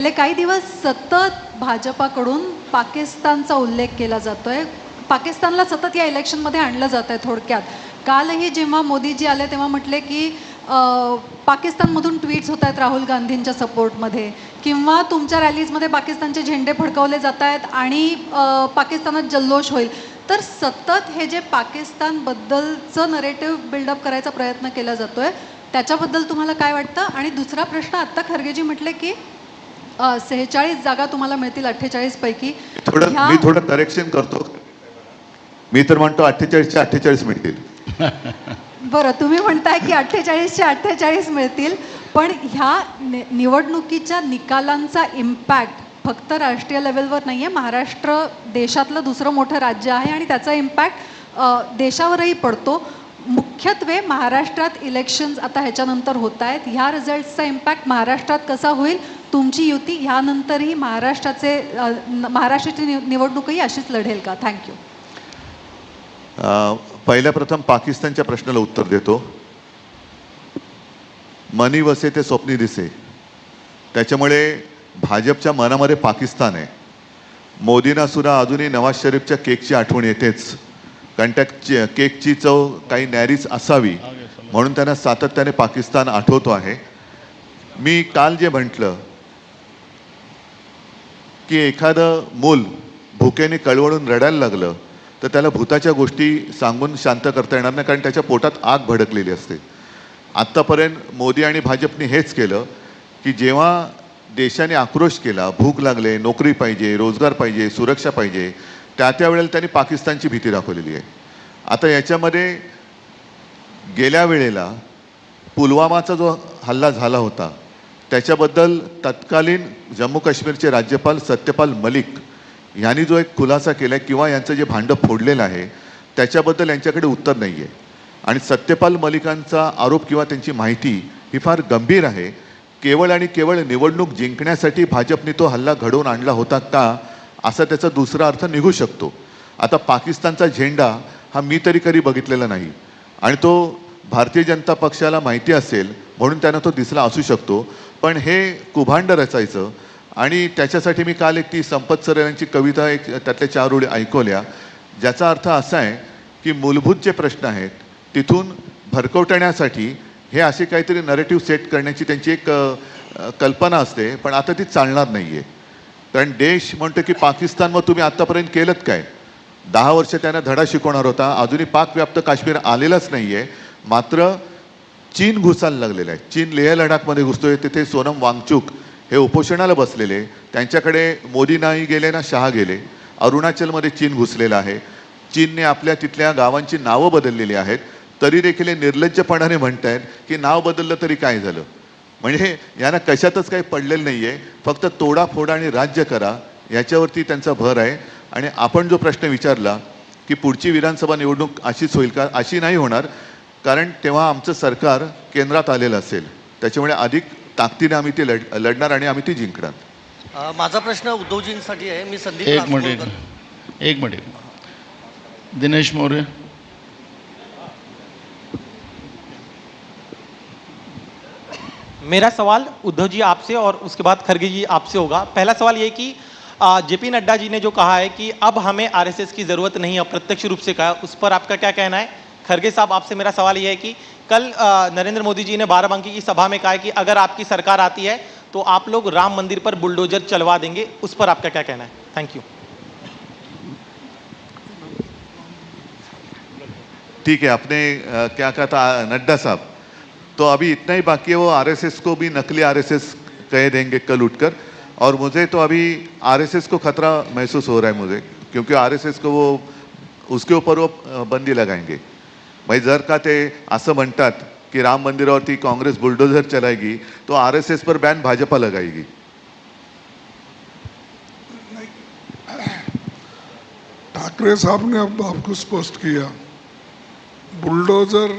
गेले काही दिवस सतत भाजपाकडून पाकिस्तानचा उल्लेख केला जातोय. पाकिस्तानला सतत या इलेक्शनमध्ये आणलं जात आहे. थोडक्यात कालही जेव्हा मोदीजी आले तेव्हा म्हटले की पाकिस्तानमधून ट्विट्स होत आहेत राहुल गांधींच्या सपोर्टमध्ये, किंवा तुमच्या रॅलीजमध्ये पाकिस्तानचे झेंडे फडकवले जात आहेत आणि पाकिस्तानात जल्लोष होईल. तर सतत हे जे पाकिस्तानबद्दलचं नरेटिव्ह बिल्डअप करायचा प्रयत्न केला जातोय, त्याच्याबद्दल तुम्हाला काय वाटतं? आणि दुसरा प्रश्न, आत्ता खरगेजी म्हटले की 46 जागा तुम्हाला मिळतील 48 पैकी. मी थोडं करेक्शन करतो. मी तर म्हणतो 48च्या 48 मिळतील. बरं, तुम्ही म्हणताय की 48च्या 48 मिळतील, पण ह्या निवडणुकीच्या निकालांचा इम्पॅक्ट फक्त राष्ट्रीय लेवलवर नाही आहे. महाराष्ट्र देशातलं दुसरं मोठं राज्य आहे आणि त्याचा इम्पॅक्ट देशावरही पडतो. मुख्यत्वे महाराष्ट्रात इलेक्शन्स आता ह्याच्यानंतर होत आहेत. ह्या रिझल्ट्सचा इम्पॅक्ट महाराष्ट्रात कसा होईल? तुमची युती ह्यानंतरही महाराष्ट्राची निवडणूकही अशीच लढेल का? थँक्यू. पहिल्या प्रथम पाकिस्तानच्या प्रश्नाला उत्तर देतो. मनी वसे ते स्वप्नी दिसे. त्याच्यामुळे भाजपच्या मनामध्ये पाकिस्तान आहे. मोदींना सुद्धा अजूनही नवाज शरीफच्या केकची आठवण येतेच, कारण त्या केकची चव काही नॅरीच असावी म्हणून त्यांना सातत्याने पाकिस्तान आठवतो आहे. मी काल जे म्हटलं की एखादं मूल भुकेने कळवळून रडायला लागलं तर त्याला भूताच्या गोष्टी सांगून शांत करता येणार नाही, कारण त्याच्या पोटात आग भडकलेली असते. आत्तापर्यंत मोदी आणि भाजपने हेच केलं की जेव्हा देशाने आक्रोश केला, भूक लागले, नोकरी पाहिजे, रोजगार पाहिजे, सुरक्षा पाहिजे, त्या वेळेला त्यांनी पाकिस्तानची भीती दाखवलेली आहे. आता याच्यामध्ये गेल्या वेळेला पुलवामाचा जो हल्ला झाला होता त्याच्याबद्दल तत्कालीन जम्मू काश्मीरचे राज्यपाल सत्यपाल मलिक यांनी जो एक खुलासा केला आहे किंवा यांचं जे भांडं फोडलेलं आहे त्याच्याबद्दल यांच्याकडे उत्तर नाही आहे. आणि सत्यपाल मलिकांचा आरोप किंवा त्यांची माहिती ही फार गंभीर आहे. केवळ आणि केवळ निवडणूक जिंकण्यासाठी भाजपने तो हल्ला घडवून आणला होता का, असा त्याचा दुसरा अर्थ निघू शकतो. आता पाकिस्तानचा झेंडा हा मी तरी कधी बघितलेला नाही आणि तो भारतीय जनता पक्षाला माहिती असेल म्हणून त्यांना तो दिसला असू शकतो, पण हे कुभांड रचायचं. आणि त्याच्यासाठी मी काल एक ती संपत सर यांची कविता एक त्यातल्या 4 ओळी ऐकवल्या, ज्याचा अर्थ असा आहे की मूलभूत जे प्रश्न आहेत तिथून भरकवटण्यासाठी हे असे काहीतरी नरेटिव्ह सेट करण्याची त्यांची एक कल्पना असते, पण आता ती चालणार नाही आहे. कारण देश म्हणतो की पाकिस्तानवर तुम्ही आत्तापर्यंत केलंत काय? 10 वर्ष त्यांना धडा शिकवणार होता, अजूनही पाकव्याप्त काश्मीर आलेलंच नाही आहे. मात्र चीन घुसायला लागलेलं आहे. चीन लेह लडाखमध्ये घुसतोय. तिथे सोनम वांगचुक हे उपोषणाला बसलेले, त्यांच्याकडे मोदी नाही गेले ना शहा गेले. अरुणाचलमध्ये चीन घुसलेला आहे. चीनने आपल्या तिथल्या गावांची नावं बदललेली आहेत, तरी देखील हे निर्लज्जपणाने म्हणत आहेत की नाव बदललं तरी काय झालं. म्हणजे यांना कशातच काही पडलेलं नाही आहे, फक्त तोडाफोडा आणि राज्य करा याच्यावरती त्यांचा भर आहे. आणि आपण जो प्रश्न विचारला की पुढची विधानसभा निवडणूक अशीच होईल का, अशी नाही होणार, कारण तेव्हा आमचं सरकार केंद्रात आलेलं असेल. त्याच्यामुळे अधिक ताकदीने आम्ही ती लढणार आणि आम्ही ती जिंकणार. माझा प्रश्न उद्धवजींसाठी आहे. मी संदीप एक मिनिट दिनेश मौर्य. मेरा सवाल उद्धव जी आपसे और उसके बाद खरगे जी आपसे होगा. पहला सवाल ये कि जेपी नड्डा जी ने जो कहा है कि अब हमें आरएसएस की ज़रूरत नहीं, अप्रत्यक्ष रूप से कहा, उस पर आपका क्या कहना है? खरगे साहब, आपसे मेरा सवाल ये है कि कल नरेंद्र मोदी जी ने बाराबंकी की सभा में कहा है कि अगर आपकी सरकार आती है तो आप लोग राम मंदिर पर बुलडोजर चलवा देंगे, उस पर आपका क्या कहना है? Thank you. ठीक है, आपने क्या कहा था नड्डा साहब, तो अभी इतना ही बाकी है. वो आरएसएस को भी नकली आरएसएस कह देंगे कल उठकर. और मुझे तो अभी आरएसएस को खतरा महसूस हो रहा है मुझे, क्योंकि आरएसएस को वो उसके ऊपर वो बंदी लगाएंगे. भाई जर का ते असं म्हणतात की राम मंदिरावरती काँग्रेस बुलडोजर चलाएगी तो आरएसएस पर बैन भाजपा लगाएगी. ठाकरे साहब ने अब आपको स्पष्ट किया, बुलडोजर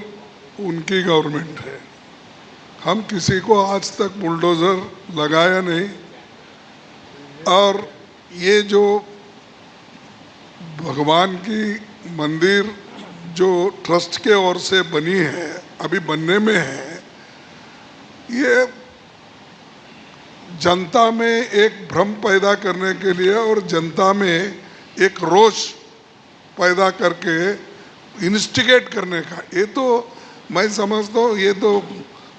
उनकी गवर्नमेंट है. हम किसी को आज तक बुलडोजर लगाया नहीं. और ये जो भगवान की मंदिर जो ट्रस्ट के ओर से बनी है, अभी बनने में है, ये जनता में एक भ्रम पैदा करने के लिए और जनता में एक रोष पैदा करके इंस्टिगेट करने का, ये तो मैं समझता हूँ ये तो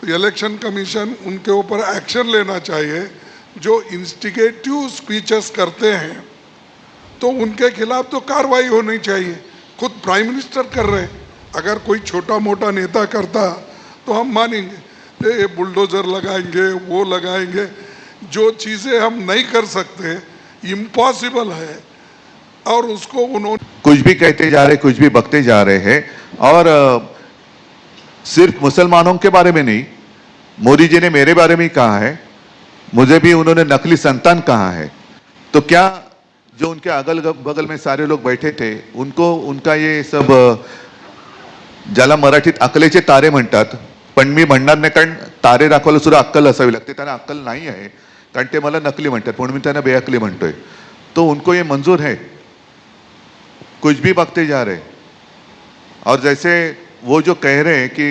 इलेक्शन कमीशन उनके ऊपर एक्शन लेना चाहिए। जो इंस्टिगेटिव स्पीचेस करते हैं तो उनके खिलाफ तो कार्रवाई होनी चाहिए। खुद प्राइम मिनिस्टर कर रहे, अगर कोई छोटा मोटा नेता करता तो हम मानेंगे, ये बुलडोजर लगाएंगे वो लगाएंगे। जो चीज़ें हम नहीं कर सकते, इम्पॉसिबल है, और उसको उन्होंने कुछ भी कहते जा रहे, कुछ भी बकते जा रहे हैं। और सिर्फ मुसलमानों के बारे में नहीं, मोदी जी ने मेरे बारे में ही कहा है, मुझे भी उन्होंने नकली संतान कहा है। तो क्या जो उनके अगल बगल में सारे लोग बैठे थे उनको उनका ये सब, ज्याला मराठीत अकलेचे तारे म्हणतात, पण मी म्हणणार नाही, कारण तारे दाखवायला सुद्धा अक्कल असावी लागते. त्यांना अक्कल नाही आहे, कारण ते मला नकली म्हणतात, म्हणून मी त्यांना बेअक्कली म्हणतोय. तो उनको ये मंजूर है, कुछ भी बकते जा रहे. और जैसे वो जो कह रहे हैं कि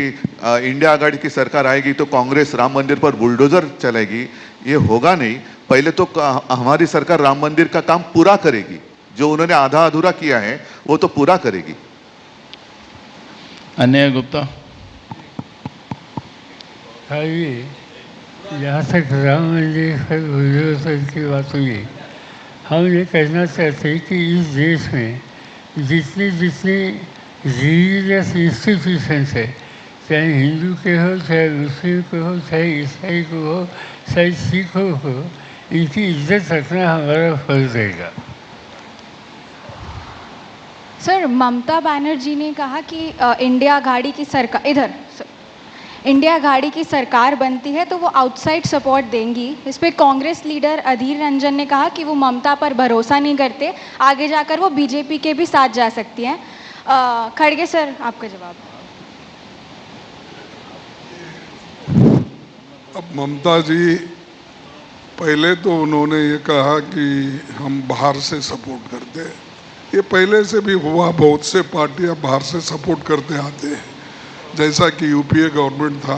इंडिया आघाड़ी की सरकार आएगी तो कांग्रेस राम मंदिर पर बुलडोजर चलाएगी, ये होगा नहीं. पहले तो हमारी सरकार राम मंदिर का काम पूरा करेगी, जो उन्होंने आधा अधूरा किया है वो तो पूरा करेगी. अन्य गुप्ता. जहाँ तक राम मंदिर बुलडोजर की बात हुई, हम ये कहना चाहते हैं कि इस देश में जितने जितने रिलीजियस इंस्टीट्यूशंस है, चाहे हिंदू के हो, चाहे मुस्लिम के हो, चाहे ईसाई को हो, चाहे सिखों को, इनकी इज्जत रखना हमारा फर्ज रहेगा. सर, ममता बनर्जी ने कहा कि इंडिया आघाड़ी की सरकार इंडिया आघाड़ी की सरकार बनती है तो वो आउटसाइड सपोर्ट देंगी. इस पे कांग्रेस लीडर अधीर रंजन ने कहा कि वो ममता पर भरोसा नहीं करते, आगे जाकर वो बीजेपी के भी साथ जा सकती हैं. खड़गे सर, आपका जवाब. अब ममता जी, पहले तो उन्होंने ये कहा कि हम बाहर से सपोर्ट करते हैं. ये पहले से भी हुआ, बहुत से पार्टियां बाहर से सपोर्ट करते आते हैं. जैसा कि यूपीए गवर्नमेंट था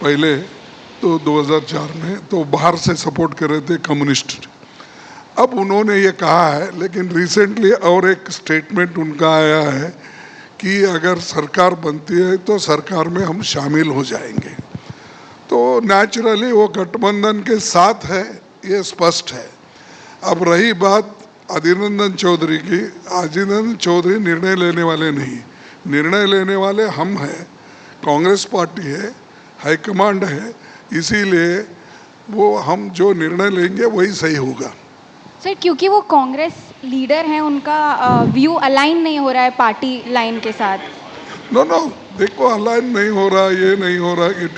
पहले, तो 2004 में तो बाहर से सपोर्ट कर रहे थे कम्युनिस्ट. अब उन्होंने ये कहा है, लेकिन रिसेंटली और एक स्टेटमेंट उनका आया है कि अगर सरकार बनती है तो सरकार में हम शामिल हो जाएंगे. तो नेचुरली वो गठबंधन के साथ है, ये स्पष्ट है. अब रही बात अधीर रंजन चौधरी की, अधीर रंजन चौधरी निर्णय लेने वाले नहीं, निर्णय लेने वाले हम हैं. कांग्रेस पार्टी है, हाईकमांड है, इसीलिए वो हम जो निर्णय लेंगे वही सही होगा. सर, क्योंकि वो कांग्रेस लीडर हैं, उनका व्यू अलाइन नहीं हो रहा है पार्टी लाइन के साथ. नो, देखो अलाइन नहीं हो रहा, ये नहीं हो रहा कि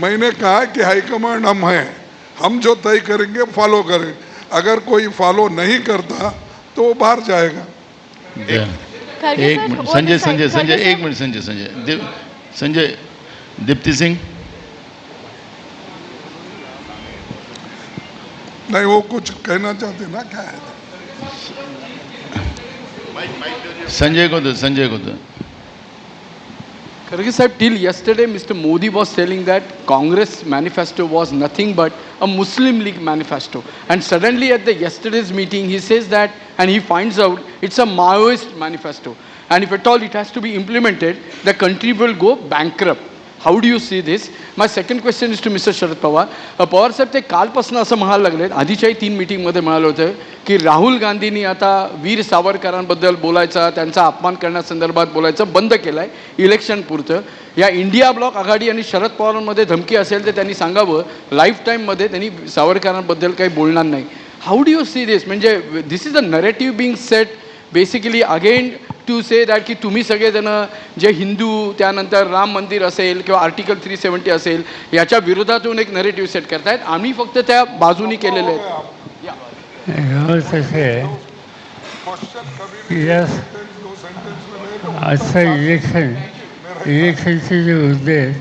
मैंने कहा कि हाईकमांड हम हैं, हम जो तय करेंगे फॉलो करें. अगर कोई फॉलो नहीं करता तो वो बाहर जाएगा. एक मिनट संजय, एक मिनट संजय दीप्ति सिंह. नहीं, वो कुछ कहना चाहते ना, क्या है? संजय को दो. Kharge sahib, till yesterday Mr. Modi was telling that Congress manifesto was nothing but a Muslim League manifesto, and suddenly at the yesterday's meeting he says that, and he finds out it's a Maoist manifesto, and if at all it has to be implemented, the country will go bankrupt. How do you see this? My second question is to Mr. Sharad Pawar. Pawar साहेब, ते कालपासून असं म्हणायला लागलेत, आधीच्याही 3 मीटिंगमध्ये म्हणालं होतं की राहुल गांधींनी आता वीर सावरकरांबद्दल बोलायचा, त्यांचा अपमान करण्यासंदर्भात बोलायचं बंद केलं आहे इलेक्शन पुरतं. या इंडिया ब्लॉक आघाडी आणि शरद पवारांमध्ये धमकी असेल तर त्यांनी सांगावं, लाईफ टाईममध्ये त्यांनी सावरकरांबद्दल काही बोलणार नाही. How do you see this? म्हणजे this is a narrative being set basically again to say that की तुम्ही सगळेजण जे हिंदू, त्यानंतर राम मंदिर असेल किंवा आर्टिकल 370 असेल, याच्या विरोधातून एक नरेटिव्ह सेट करतायत, आम्ही फक्त त्या बाजूनी केलेले आहेत. तसे आजचं इलेक्शनचे जे मुद्दे आहेत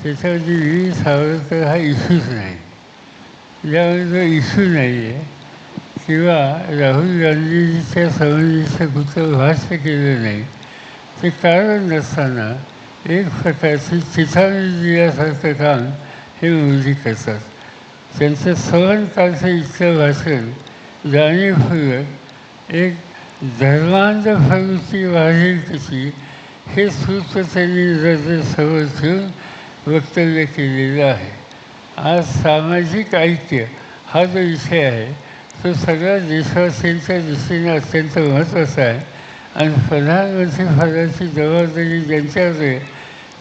त्याच्यामध्ये वीर सावरकर हा इश्यूच नाही. ज्यामध्ये जो इश्यू नाही आहे किंवा राहुल गांधींच्या संबंधीचं कुठलं भाष्य केलं नाही, ते कारण नसताना एक प्रकारची चिथावणी दिल्यासारखं काम हे मोदी करतात. त्यांचं 7 तासाचं इतकं भाषण जाणीवपूर्वक एक धर्मांध प्रवृत्ती वाढेल कशी हे सूत्र त्यांनी नजरेसमोर ठेवून वक्तव्य केलेलं आहे. आज सामाजिक ऐक्य हा जो विषय आहे तो सगळ्या देशवासियांच्या दृष्टीने अत्यंत महत्त्वाचा आहे आणि प्रधानमंत्री पदाची जबाबदारी ज्यांच्यावर आहे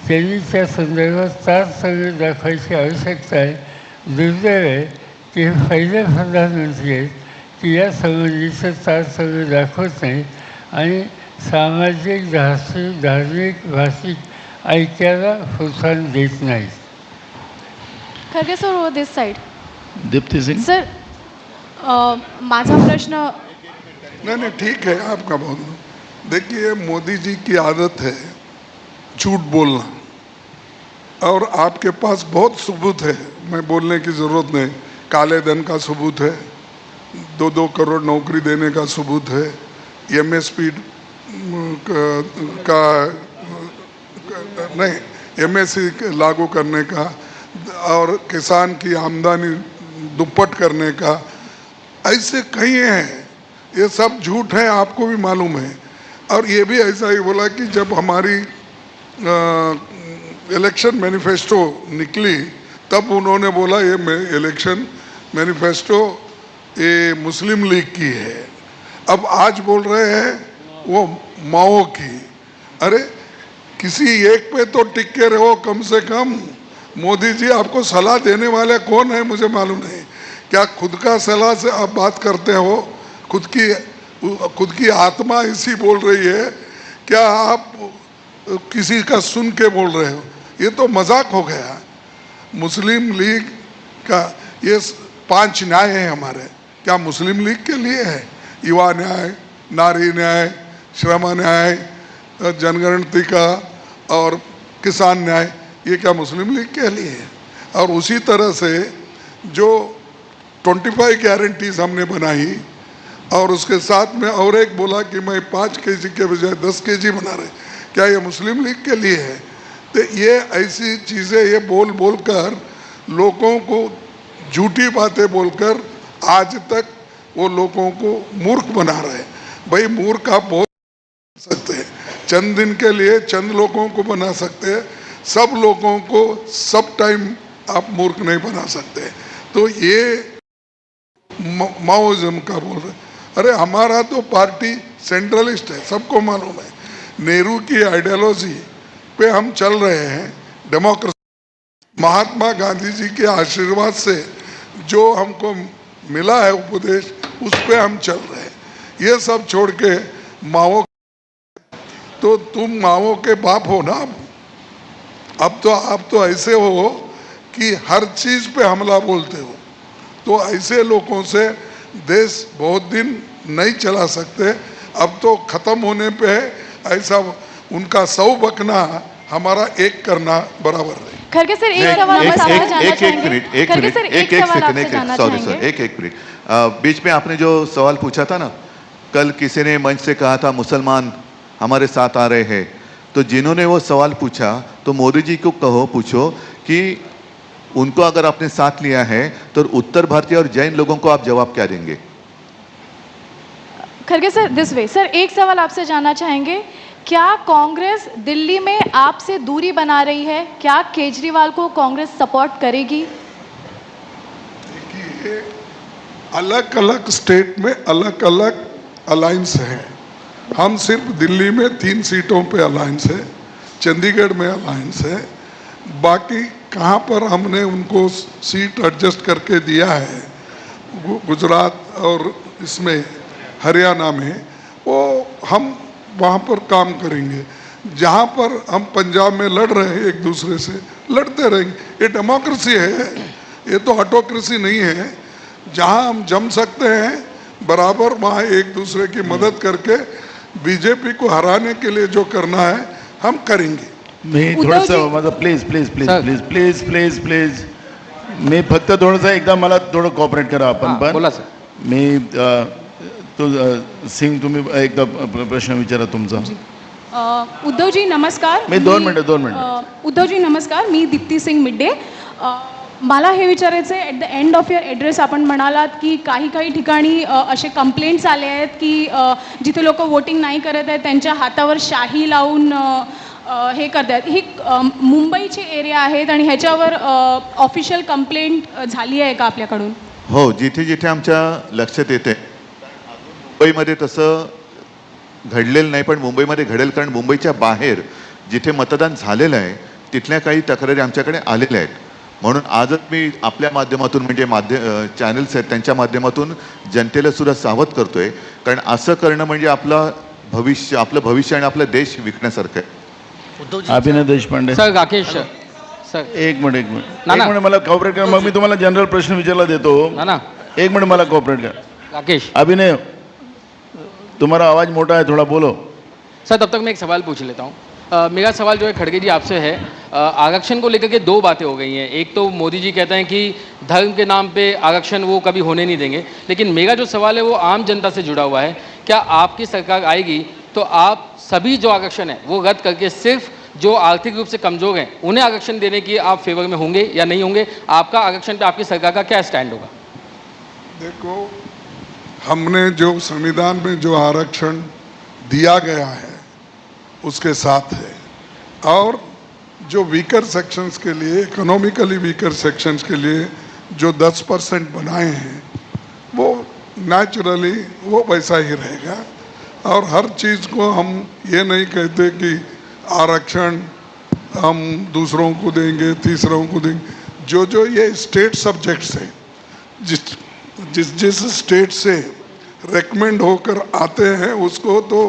त्यांनी त्या संदर्भात तारतम्य दाखवायची आवश्यकता आहे. दुर्दैव आहे की हे पहिले प्रधानमंत्री आहेत की या संबंधीचं तारतम्य दाखवत नाही आणि सामाजिक धार्मिक भाषिक ऐक्याला प्रोत्साहन देत नाहीत. खरगे सर वो दिस साइड. दीप्ति सिंह सर माझा प्रश्न. नहीं ठीक है आपका बोलना. देखिए मोदी जी की आदत है झूठ बोलना और आपके पास बहुत सबूत है. मैं बोलने की ज़रूरत नहीं. काले धन का सबूत है, 2-2 करोड़ नौकरी देने का सबूत है, MSP का नहीं MSC लागू करने का और किसान की आमदनी दुप्पट करने का, ऐसे कई हैं. ये सब झूठ है, आपको भी मालूम है. और ये भी ऐसा ही बोला कि जब हमारी इलेक्शन मैनिफेस्टो निकली तब उन्होंने बोला ये इलेक्शन मैनिफेस्टो ये मुस्लिम लीग की है. अब आज बोल रहे हैं वो माओ की. अरे किसी एक पे तो टिक के रहो कम से कम. मोदी जी आपको सलाह देने वाले कौन है मुझे मालूम नहीं. क्या खुद का सलाह से आप बात करते हो? खुद की आत्मा इसी बोल रही है, क्या आप किसी का सुन के बोल रहे हो? ये तो मजाक हो गया. मुस्लिम लीग का ये 5 न्याय है हमारे, क्या मुस्लिम लीग के लिए है? युवा न्याय, नारी न्याय, श्रम न्याय, जनगणति का और किसान न्याय, ये क्या मुस्लिम लीग के लिए है? और उसी तरह से जो 25 गारंटीज हमने बनाई और उसके साथ में और एक बोला कि मैं 5 kg के बजाय 10 kg बना रहे, क्या ये मुस्लिम लीग के लिए है? तो ये ऐसी चीज़ें ये बोल कर लोगों को झूठी बातें बोलकर आज तक वो लोगों को मूर्ख बना रहे. भाई मूर्ख आप बहुत सकते हैं, चंद दिन के लिए चंद लोगों को बना सकते हैं, सब लोगों को सब टाइम आप मूर्ख नहीं बना सकते. तो ये माओइज्म का बोल रहे. अरे हमारा तो पार्टी सेंट्रलिस्ट है, सबको मालूम है. नेहरू की आइडियोलॉजी पे हम चल रहे हैं. डेमोक्रेसी महात्मा गांधी जी के आशीर्वाद से जो हमको मिला है उपदेश उस पे हम चल रहे हैं. ये सब छोड़ के माओ, तो तुम माओ के बाप हो ना. अब तो आप तो ऐसे हो कि हर चीज़ पे हमला बोलते हो. तो ऐसे लोगों से देश बहुत दिन नहीं चला सकते. अब तो ख़त्म होने पे है. ऐसा उनका 100 बकना हमारा एक करना बराबर है. खरगे सर एक सवाल मैं आपसे जानना चाहेंगे. एक मिनट सॉरी सर, एक मिनट. बीच में आपने जो सवाल पूछा था ना, कल किसी ने मंच से कहा था मुसलमान हमारे साथ आ रहे हैं, तो जिन्होंने वो सवाल पूछा तो मोदी जी को पूछो कि उनको अगर आपने साथ लिया है तो उत्तर भारतीय और जैन लोगों को आप जवाब क्या देंगे? Kharge sir this way. Sir एक सवाल आपसे जानना चाहेंगे, क्या कांग्रेस दिल्ली में आपसे दूरी बना रही है? क्या केजरीवाल को कांग्रेस सपोर्ट करेगी? देखिए अलग अलग स्टेट में अलग अलग अलायंस है. हम सिर्फ दिल्ली में 3 सीटों पे अलायंस है, चंडीगढ़ में अलायंस है. बाकी कहाँ पर हमने उनको सीट एडजस्ट करके दिया है, गुजरात और इसमें हरियाणा में, वो हम वहाँ पर काम करेंगे. जहाँ पर हम पंजाब में लड़ रहे हैं एक दूसरे से लड़ते रहेंगे. ये डेमोक्रेसी है, ये तो ऑटोक्रेसी नहीं है. जहाँ हम जम सकते हैं बराबर वहाँ एक दूसरे की मदद करके बीजेपी को हराने के लिए जो करना है हम करेंगे. मी थोडंसं माझं प्लीज मी फक्त थोडंसं एकदा मला थोडं कॉपरेट करा आपण पण. बोला सर. मी तो सिंग तुम्ही एकदा प्रश्न विचारा तुमचा. उद्धवजी नमस्कार. मी 2 मिनिटं. उद्धवजी नमस्कार, मी दीप्ती सिंग मिड्डे. मला हे विचारायचं आहे, at the end of your address आपण म्हणालात की काही काही ठिकाणी असे कंप्लेंट्स आले आहेत की जिथे लोक वोटिंग नाही करत आहेत त्यांच्या हातावर शाही लावून हे करतात. ही मुंबईची एरिया आहेत आणि ह्याच्यावर ऑफिशियल कंप्लेंट झाली आहे का आपल्याकडून? हो, जिथे जिथे आमच्या लक्षात येते, मुंबईमध्ये तसं घडलेलं नाही, पण मुंबईमध्ये घडेल, कारण मुंबईच्या बाहेर जिथे मतदान झालेलं आहे तिथल्या काही तक्रारी आमच्याकडे आलेल्या आहेत. म्हणून आजच मी आपल्या माध्यमातून, म्हणजे चॅनल्स आहेत त्यांच्या माध्यमातून जनतेला सुद्धा सावध करतोय, कारण असं करणं म्हणजे आपलं भविष्य आणि आपला देश विकण्यासारखं आहे. अभिनय देशपांडे सर, राकेश सर, एक मिनिट ना, ना. मला कॉपरेट कर, मग मी तुम्हाला जनरल प्रश्न विचारला देतो ना. एक मिनट मला कॉपरेट कर. राकेश अभिनय, तुम्हारा आवाज मोटा है, थोड़ा बोलो. सर, तब तक मैं एक सवाल पूछ लेता हूँ. मेरा सवाल जो है खड़गे जी आपसे है, आरक्षण को लेकर के दो बातें हो गई हैं. एक तो मोदी जी कहते हैं कि धर्म के नाम पे आरक्षण वो कभी होने नहीं देंगे, लेकिन मेरा जो सवाल है वो आम जनता से जुड़ा हुआ है. क्या आपकी सरकार आएगी तो आप सभी जो आरक्षण है वो रद्द करके सिर्फ जो आर्थिक रूप से कमज़ोर हैं उन्हें आरक्षण देने की आप फेवर में होंगे या नहीं होंगे? आपका आरक्षण पे आपकी सरकार का क्या स्टैंड होगा? देखो, हमने जो संविधान में जो आरक्षण दिया गया है उसके साथ है, और जो वीकर सेक्शंस के लिए, इकोनॉमिकली वीकर सेक्शंस के लिए जो 10% बनाए हैं वो नेचुरली वो वैसा ही रहेगा. और हर चीज़ को हम ये नहीं कहते कि आरक्षण हम दूसरों को देंगे, तीसरों को देंगे. जो जो ये स्टेट सब्जेक्ट्स हैं, जिस स्टेट से रेकमेंड होकर आते हैं उसको तो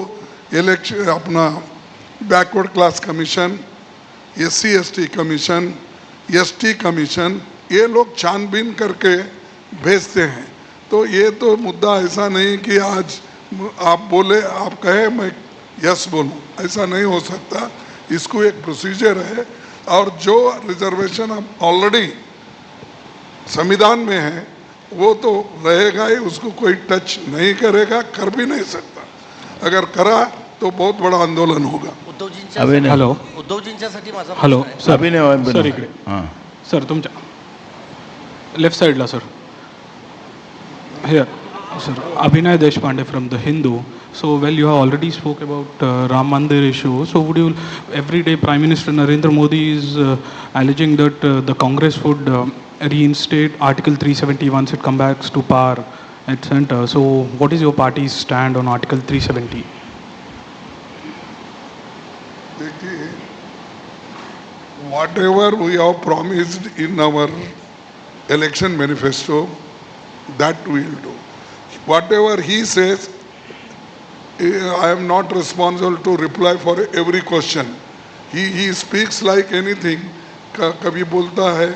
इलेक्शन, अपना backward class commission, SC/ST commission, ST commission, ये लोग छानबीन करके भेजते हैं. तो ये तो मुद्दा ऐसा नहीं कि आज आप बोले, आप कहे मैं यस बोलूँ, ऐसा नहीं हो सकता. इसको एक प्रोसीजर है, और जो रिजर्वेशन अब ऑलरेडी संविधान में है वो तो रहेगा ही, उसको कोई टच नहीं करेगा, कर भी नहीं सकता. अगर करा तो बहुत बड़ा आंदोलन होगा. अभिनय, हॅलो, उद्धवजींच्यासाठी माझा हॅलो प्रश्न आहे. सर, अभिनय सर इकडे. हां, सर तुमच्या लेफ्ट साईडला sir. Here sir, Abhinay Deshpande from The Hindu. So, well, you have already spoke about Ram Mandir issue. So, would you, every day Prime Minister Narendra Modi is alleging that the Congress would reinstate Article 370 once it comes back to power at center. So, what is your party's stand on Article 370? देखिए, whatever we have promised in our election manifesto, that we will do. Whatever he says, I am not responsible to reply for every question. He speaks like anything. कभी बोलता है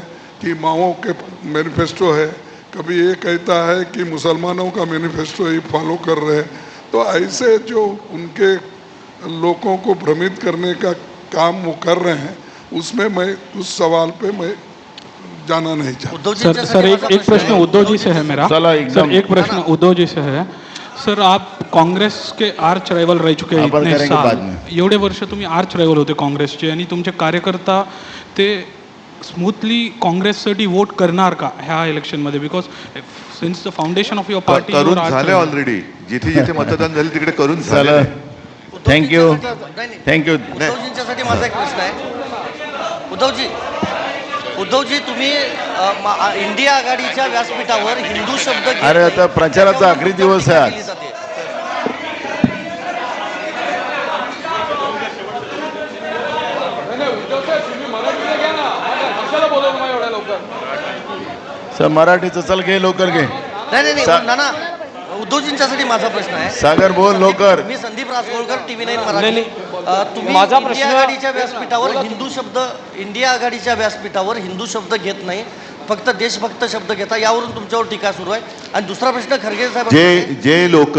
कि माओ के manifesto है, कभी ये कहता है कि मुसलमानों का मैनिफेस्टो ही फॉलो कर रहे हैं. तो ऐसे जो उनके लोगों को भ्रमित करने का काम वो कर रहे हैं, उसमें मैं उस सवाल पे मैं जाना नहीं चाहता. सर एक प्रश्न उद्धव जी से है मेरा. सर एक प्रश्न उद्धव जी से है. सर आप काँग्रेस के आर्च रायवल रह चुके हैं इतने साल. एवढे वर्ष तुम्ही आर्च रायवल होते काँग्रेसचे, आणि तुमचे कार्यकर्ता ते स्मूथली काँग्रेससाठी वोट करणार का ह्या इलेक्शनमध्ये? Because since the foundation of your party करून झाले ऑलरेडी. जिथे जिथे मतदान झाले तिकडे करून झालं. थँक्यू. उद्धवजींच्यासाठी माझा एक प्रश्न आहे. उद्धवजी, तुम्ही इंडिया आघाडीच्या व्यासपीठावर हिंदू शब्द घेत अरे आता नाही. प्रचाराचा आखरी दिवस आहे आज. केली जाते. सर मराठीचं चल घे, लवकर घे. नाही नाना, उद्धवजींच्यासाठी माझा प्रश्न आहे. सागर बोल लवकर. मी संदीप रासगोळकर, TV 9 मराठी. तुम्ही माझा इंडिया प्रश्न- आघाडीच्या व्यासपीठावर इंडिया आघाडीच्या व्यासपीठावर हिंदू शब्द घेत नाही, फक्त देशभक्त शब्द घेता, यावरून तुमच्यावर टीका सुरू आहे. आणि दुसरा प्रश्न खरगे साहेब, जे लोक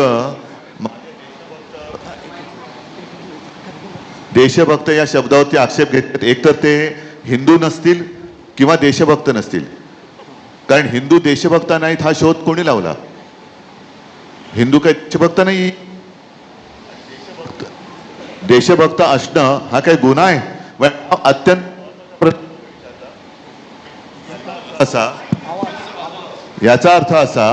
देशभक्त या शब्दावरती आक्षेप घेतात, एकतर ते हिंदू नसतील किंवा देशभक्त नसतील. कारण हिंदू देशभक्त नाहीत हा शोध कोणी लावला? हिंदू काही देशभक्त नाही. देशभक्त असणं हा काही गुन्हा आहे? अत्यंत असा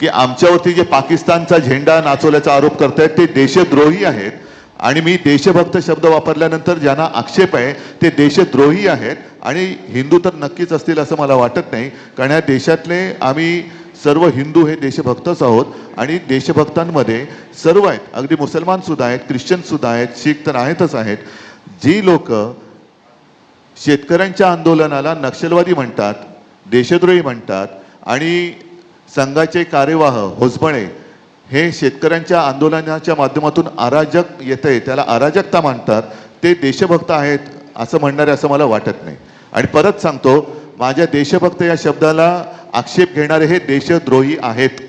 की आमच्यावरती जे पाकिस्तानचा झेंडा नाचवल्याचा आरोप करतायत ते देशद्रोही आहेत आणि मी देशभक्त शब्द वापरल्यानंतर ज्यांना आक्षेप आहे ते देशद्रोही आहेत आणि हिंदू तर नक्कीच असतील असं मला वाटत नाही, कारण या देशातले आम्ही सर्व हिंदू हे देशभक्तच आहोत आणि देशभक्तांमध्ये सर्व आहेत, अगदी मुसलमान सुद्धा आहेत, ख्रिश्चन सुद्धा आहेत, शीख तर आहेतच आहेत. जी लोक शेतकऱ्यांच्या आंदोलनाला नक्षलवादी म्हणतात, देशद्रोही म्हणतात आणि संघाचे कार्यवाह होसबळे हे शेतकऱ्यांच्या आंदोलनाच्या माध्यमातून अराजक येते त्याला अराजकता मानतात, ते देशभक्त आहेत असं म्हणणारे असं मला वाटत नाही. आणि परत सांगतो, माझ्या देशभक्त या शब्दाला आक्षेप घेणारे हे देशद्रोही आहेत.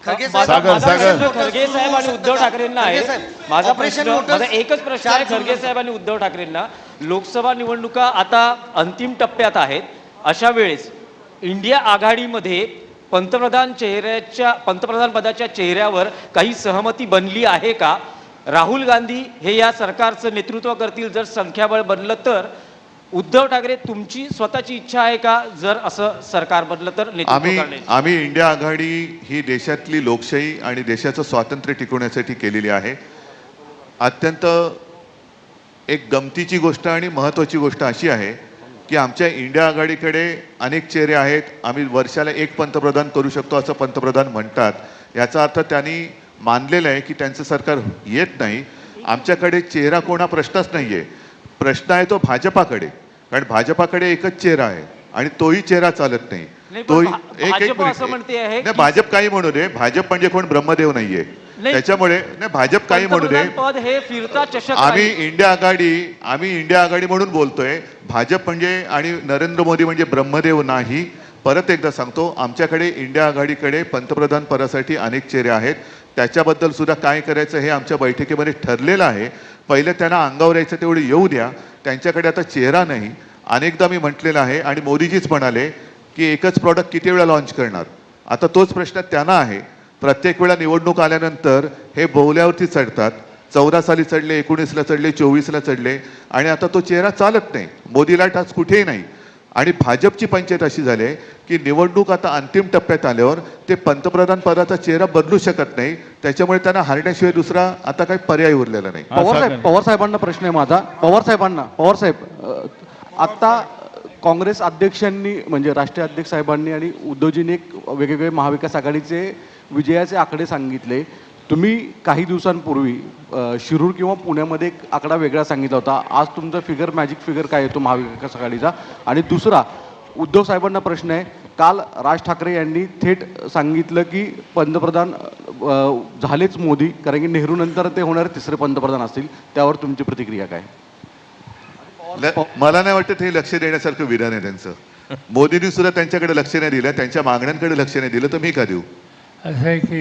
खरगे सागर खरगे साहेब आणि उद्धव ठाकरेंना आहे माझा प्रश्न, माझा एकच प्रश्न आहे खरगे साहेब आणि उद्धव ठाकरेंना. लोकसभा निवडणुका आता अंतिम टप्प्यात आहेत, अशा वेळेस इंडिया आघाडीमध्ये पंतप्रधान पदाच्या चेहऱ्यावर काही सहमती बनली आहे का? राहुल गांधी हे या सरकारचं नेतृत्व करतील जर संख्याबळ बनलं तर. उद्धव ठाकरे तुमची स्वतःची इच्छा आहे का जर असं सरकार बनलं तर नेतृत्व करण्याची? आम्ही इंडिया आघाडी ही देशातली लोकशाही आणि देशाचं स्वातंत्र्य टिकवण्यासाठी केलेली आहे. अत्यंत एक गमतीची गोष्ट आणि महत्त्वाची गोष्ट अशी आहे की आमच्या इंडिया आघाडीकडे अनेक चेहरे आहेत. आम्ही वर्षाला एक पंतप्रधान करू शकतो असं पंतप्रधान म्हणतात. याचा अर्थ त्यांनी मानलेलं आहे की त्यांचं सरकार येत नाही. आमच्याकडे चेहरा कोणा प्रश्नच नाही आहे. प्रश्न आहे तो भाजपाकडे, कारण भाजपाकडे एकच चेहरा आहे आणि तोही चेहरा चालत नाही. तोही भाजप काही म्हणू दे, भाजप म्हणजे कोण ब्रह्मदेव नाहीये, त्याच्यामुळे भाजप काही म्हणू दे. पद हे फिरता चषक. आम्ही इंडिया आघाडी म्हणून बोलतोय. भाजप म्हणजे आणि नरेंद्र मोदी म्हणजे ब्रह्मदेव नाही. परत एकदा सांगतो, आमच्याकडे इंडिया आघाडीकडे पंतप्रधान पदासाठी अनेक चेहरे आहेत. त्याच्याबद्दल सुद्धा काय करायचं हे आमच्या बैठकीमध्ये ठरलेलं आहे. पहिलं त्यांना अंगावर यायचं तेवढं येऊ द्या. त्यांच्याकडे आता चेहरा नाही. अनेकदा मी म्हटलेलं आहे आणि मोदीजीच म्हणाले की एकच प्रॉडक्ट किती वेळा लॉन्च करणार. आता तोच प्रश्न त्यांना आहे. प्रत्येक वेळा निवडणूक आल्यानंतर हे बोवल्यावरती चढतात. 14 साली चढले, 19ला चढले, 24ला चढले आणि आता तो चेहरा चालत नाही. मोदीला टाच कुठेही नाही. आणि भाजपची पंचायत अशी झाली आहे की निवडणूक आता अंतिम टप्प्यात आल्यावर ते पंतप्रधान पदाचा चेहरा बदलू शकत नाही. त्याच्यामुळे त्यांना हारण्याशिवाय दुसरा आता काही पर्याय उरलेला नाही. पवार साहेबांना प्रश्न आहे माझा. पवार साहेब, आता काँग्रेस अध्यक्षांनी म्हणजे राष्ट्रीय अध्यक्ष साहेबांनी आणि उद्धवजींनी एक वेगवेगळे महाविकास आघाडीचे विजयाचे आकडे सांगितले. तुम्ही काही दिवसांपूर्वी शिरूर किंवा पुण्यामध्ये एक आकडा वेगळा सांगितला होता. आज तुमचा फिगर मॅजिक फिगर काय येतो महाविकास आघाडीचा? आणि दुसरा उद्धव साहेबांना प्रश्न आहे, काल राज ठाकरे यांनी थेट सांगितलं की पंतप्रधान झालेच मोदी, कारण की नेहरू नंतर ते होणारे तिसरे पंतप्रधान असतील. त्यावर तुमची प्रतिक्रिया काय? मला नाही वाटत हे लक्ष देण्यासारखं विधान आहे त्यांचं. मोदींनी सुद्धा त्यांच्याकडे लक्ष नाही दिलं, त्यांच्या मागण्यांकडे लक्ष नाही दिलं, तर मी का देऊ? असं आहे की